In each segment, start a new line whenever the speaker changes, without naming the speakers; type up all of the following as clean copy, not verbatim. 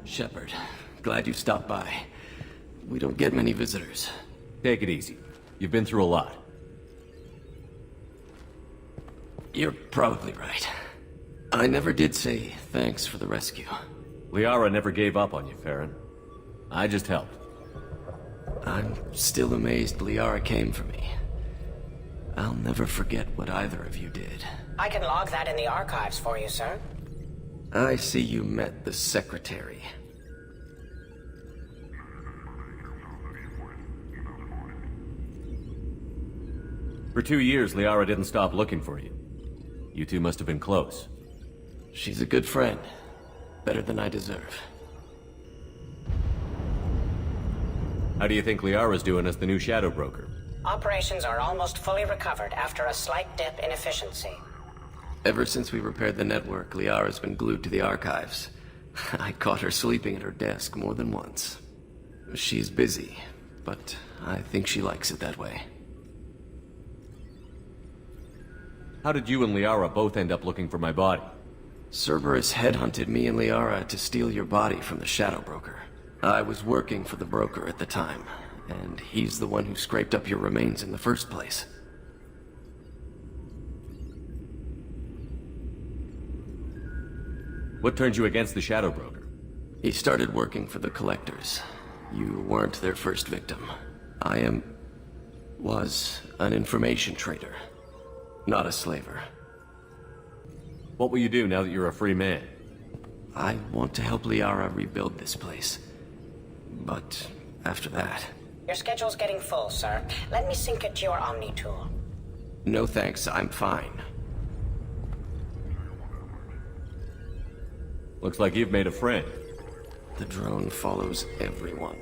Shepard, glad you stopped by. We don't get many visitors.
Take it easy. You've been through a lot.
You're probably right. I never did say thanks for the rescue.
Liara never gave up on you, Ferran. I just helped.
I'm still amazed Liara came for me. I'll never forget what either of you did.
I can log that in the archives for you, sir.
I see you met the Secretary.
For 2 years, Liara didn't stop looking for you. You two must have been close.
She's a good friend. Better than I deserve.
How do you think Liara's doing as the new Shadow Broker?
Operations are almost fully recovered after a slight dip in efficiency.
Ever since we repaired the network, Liara's been glued to the archives. I caught her sleeping at her desk more than once. She's busy, but I think she likes it that way.
How did you and Liara both end up looking for my body?
Cerberus headhunted me and Liara to steal your body from the Shadow Broker. I was working for the broker at the time, and he's the one who scraped up your remains in the first place.
What turned you against the Shadow Broker?
He started working for the Collectors. You weren't their first victim. Was an information trader, not a slaver.
What will you do now that you're a free man?
I want to help Liara rebuild this place. But after that...
Your schedule's getting full, sir. Let me sync it to your Omni tool.
No thanks, I'm fine.
Looks like you've made a friend.
The drone follows everyone.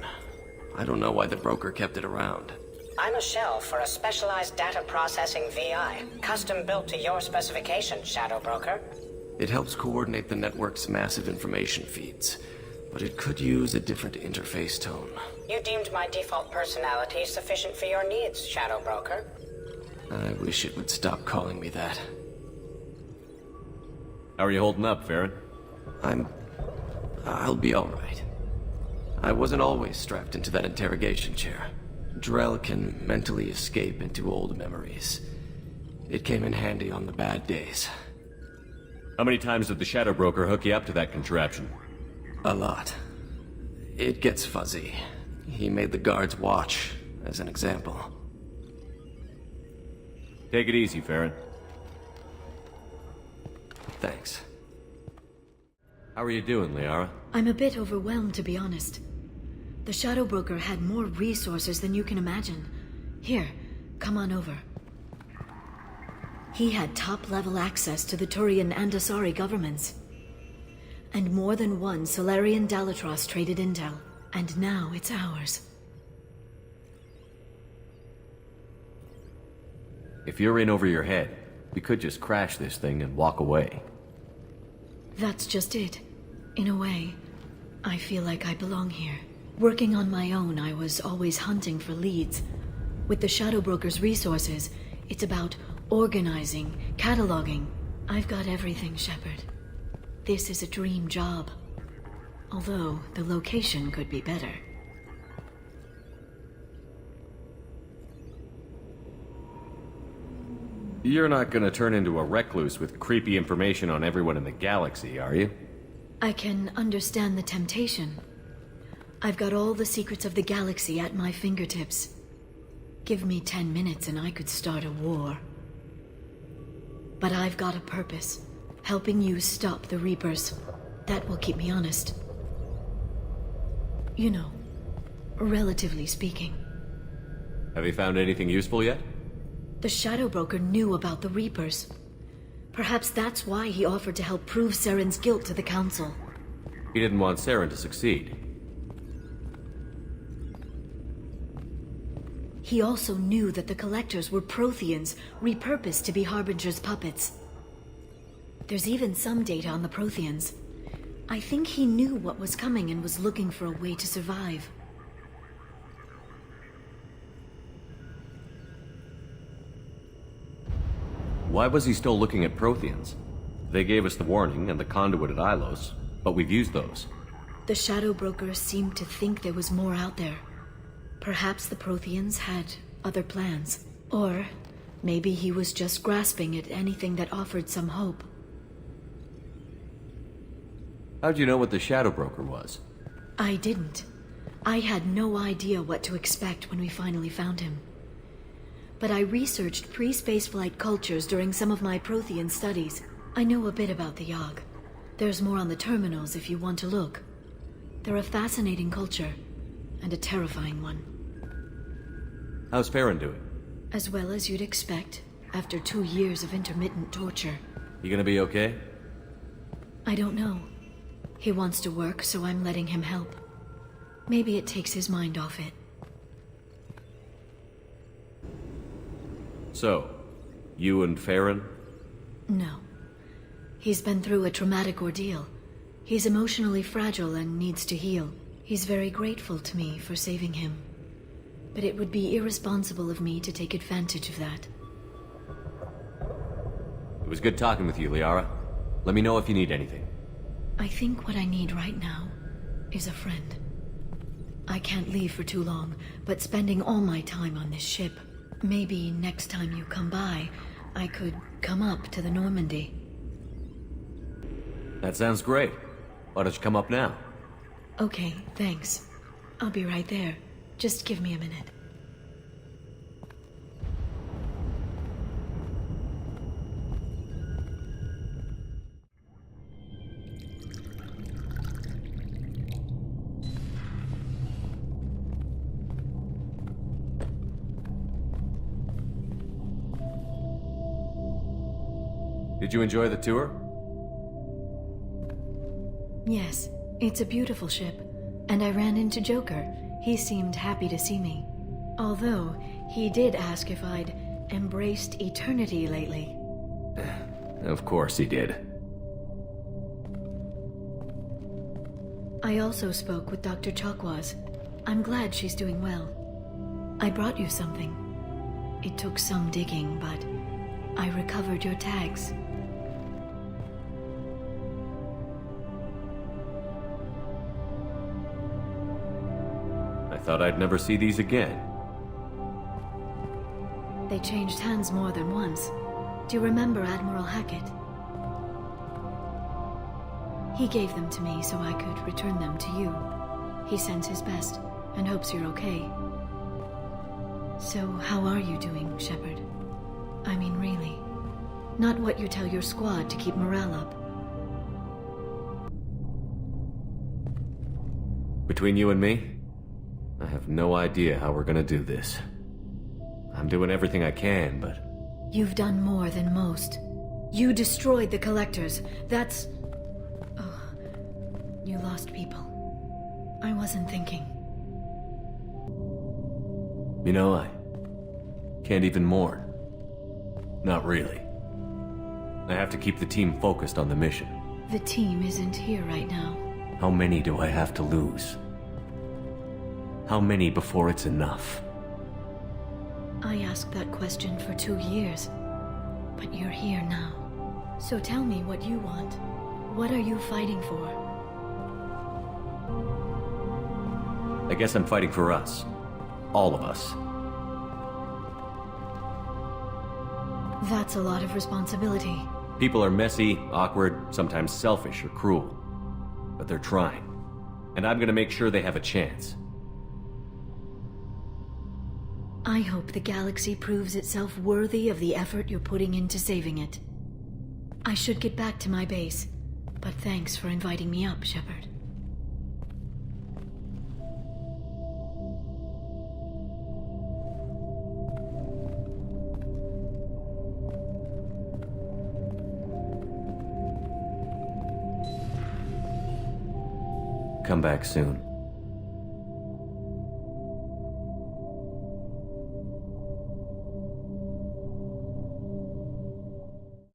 I don't know why the broker kept it around.
I'm a shell for a specialized data processing VI, custom built to your specifications, Shadow Broker.
It helps coordinate the network's massive information feeds, but it could use a different interface tone.
You deemed my default personality sufficient for your needs, Shadow Broker.
I wish it would stop calling me that.
How are you holding up, Ferran?
I'll be alright. I wasn't always strapped into that interrogation chair. Drell can mentally escape into old memories. It came in handy on the bad days.
How many times did the Shadow Broker hook you up to that contraption?
A lot. It gets fuzzy. He made the guards watch, as an example.
Take it easy, Ferran.
Thanks.
How are you doing, Liara?
I'm a bit overwhelmed, to be honest. The Shadow Broker had more resources than you can imagine. Here, come on over. He had top-level access to the Turian and Asari governments. And more than one Solarian Dalatros traded intel. And now it's ours.
If you're in over your head, we could just crash this thing and walk away.
That's just it. In a way, I feel like I belong here. Working on my own, I was always hunting for leads. With the Shadow Broker's resources, it's about organizing, cataloging. I've got everything, Shepard. This is a dream job. Although, the location could be better.
You're not gonna turn into a recluse with creepy information on everyone in the galaxy, are you?
I can understand the temptation. I've got all the secrets of the galaxy at my fingertips. Give me 10 minutes and I could start a war. But I've got a purpose. Helping you stop the Reapers. That will keep me honest. You know, relatively speaking.
Have you found anything useful yet?
The Shadow Broker knew about the Reapers. Perhaps that's why he offered to help prove Saren's guilt to the Council.
He didn't want Saren to succeed.
He also knew that the Collectors were Protheans, repurposed to be Harbinger's puppets. There's even some data on the Protheans. I think he knew what was coming and was looking for a way to survive.
Why was he still looking at Protheans? They gave us the warning and the conduit at Ilos, but we've used those.
The Shadow Broker seemed to think there was more out there. Perhaps the Protheans had other plans. Or maybe he was just grasping at anything that offered some hope.
How'd you know what the Shadow Broker was?
I didn't. I had no idea what to expect when we finally found him. But I researched pre-spaceflight cultures during some of my Prothean studies. I know a bit about the Yogg. There's more on the terminals if you want to look. They're a fascinating culture, and a terrifying one.
How's Ferran doing?
As well as you'd expect, after 2 years of intermittent torture.
You gonna be okay?
I don't know. He wants to work, so I'm letting him help. Maybe it takes his mind off it.
So, you and Ferran?
No. He's been through a traumatic ordeal. He's emotionally fragile and needs to heal. He's very grateful to me for saving him. But it would be irresponsible of me to take advantage of that.
It was good talking with you, Liara. Let me know if you need anything.
I think what I need right now is a friend. I can't leave for too long, but spending all my time on this ship. Maybe next time you come by, I could come up to the Normandy.
That sounds great. Why don't you come up now?
Okay, thanks. I'll be right there. Just give me a minute.
Did you enjoy the tour?
Yes, it's a beautiful ship. And I ran into Joker. He seemed happy to see me. Although, he did ask if I'd embraced eternity lately.
Of course he did.
I also spoke with Dr. Chakwas. I'm glad she's doing well. I brought you something. It took some digging, but I recovered your tags.
I thought I'd never see these again.
They changed hands more than once. Do you remember Admiral Hackett? He gave them to me so I could return them to you. He sends his best and hopes you're okay. So, how are you doing, Shepard? I mean, really. Not what you tell your squad to keep morale up.
Between you and me, I have no idea how we're gonna do this. I'm doing everything I can, but...
You've done more than most. You destroyed the Collectors. That's... Oh, you lost people. I wasn't thinking.
You know, I can't even mourn. Not really. I have to keep the team focused on the mission.
The team isn't here right now.
How many do I have to lose? How many before it's enough?
I asked that question for 2 years, but you're here now. So tell me what you want. What are you fighting for?
I guess I'm fighting for us. All of us.
That's a lot of responsibility.
People are messy, awkward, sometimes selfish or cruel. But they're trying. And I'm gonna make sure they have a chance.
I hope the galaxy proves itself worthy of the effort you're putting into saving it. I should get back to my base, but thanks for inviting me up, Shepard.
Come back soon.